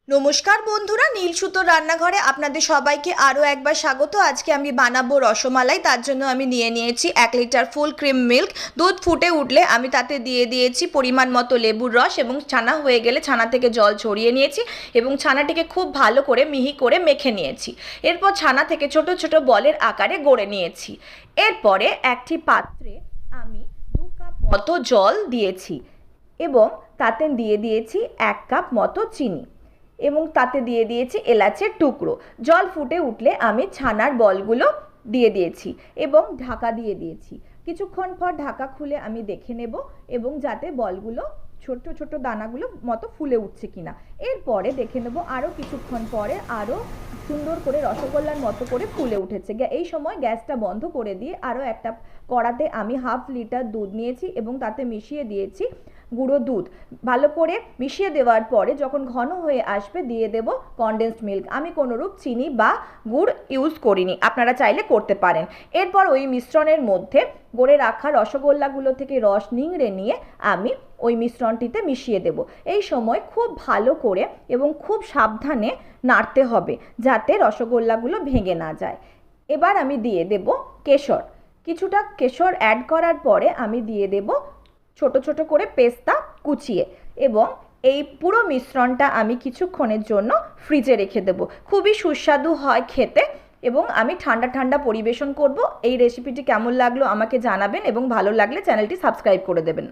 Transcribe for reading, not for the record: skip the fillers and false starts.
নমস্কার বন্ধুরা, নীল সুতোর রান্নাঘরে আপনাদের সবাইকে আরও একবার স্বাগত। আজকে আমি বানাবো রসমালাই। তার জন্য আমি নিয়ে নিয়েছি 1 লিটার ফুল ক্রিম মিল্ক। দুধ ফুটে উঠলে আমি তাতে দিয়ে দিয়েছি পরিমাণ মতো লেবুর রস এবং ছানা হয়ে গেলে ছানা থেকে জল ছড়িয়ে নিয়েছি এবং ছানাটিকে খুব ভালো করে মিহি করে মেখে নিয়েছি। এরপর ছানা থেকে ছোট ছোট বলের আকারে গড়ে নিয়েছি। এরপরে একটি পাত্রে আমি 2 কাপ মতো জল দিয়েছি এবং তাতে দিয়ে দিয়েছি 1 কাপ মতো চিনি এবং তাতে দিয়ে দিয়েছি এলাচের টুকরো। জল ফুটে উঠলে আমি ছানার বলগুলো দিয়ে দিয়েছি এবং ঢাকা দিয়ে দিয়েছি। কিছুক্ষণ পর ঢাকা খুলে আমি দেখে নেব এবং যাতে বলগুলো ছোট ছোট দানাগুলো মতো ফুলে উঠছে কিনা। এরপরে দেখে নেব আরও কিছুক্ষণ পরে আরও সুন্দর করে রসগোল্লার মতো করে ফুলে উঠেছে। এই সময় গ্যাসটা বন্ধ করে দিয়ে আরও একটা কড়াতে আমি 1/2 লিটার দুধ নিয়েছি এবং তাতে মিশিয়ে দিয়েছি গুঁড়ো দুধ। ভালো করে মিশিয়ে দেওয়ার পরে যখন ঘন হয়ে আসবে দিয়ে দেব কনডেন্সড মিল্ক। আমি কোনোরূপ চিনি বা গুড় ইউজ করিনি, আপনারা চাইলে করতে পারেন। এরপর ওই মিশ্রণের মধ্যে গড়ে রাখা রসগোল্লাগুলো থেকে রস নিংড়ে নিয়ে আমি ওই মিশ্রণটিতে মিশিয়ে দেব। এই সময় খুব ভালো করে এবং খুব সাবধানে নাড়তে হবে যাতে রসগোল্লাগুলো ভেঙে না যায়। এবার আমি দিয়ে দেব কেশর। কিছুটা কেশর অ্যাড করার পরে আমি দিয়ে দেব ছোট ছোট করে পেস্তা কুচিয়ে এবং এই পুরো মিশ্রণটা আমি কিছুক্ষণের জন্য ফ্রিজে রেখে দেব। খুবই সুস্বাদু হয় খেতে এবং আমি ঠান্ডা ঠান্ডা পরিবেশন করব। এই রেসিপিটি কেমন লাগলো আমাকে জানাবেন এবং ভালো লাগলে চ্যানেলটি সাবস্ক্রাইব করে দেবেন।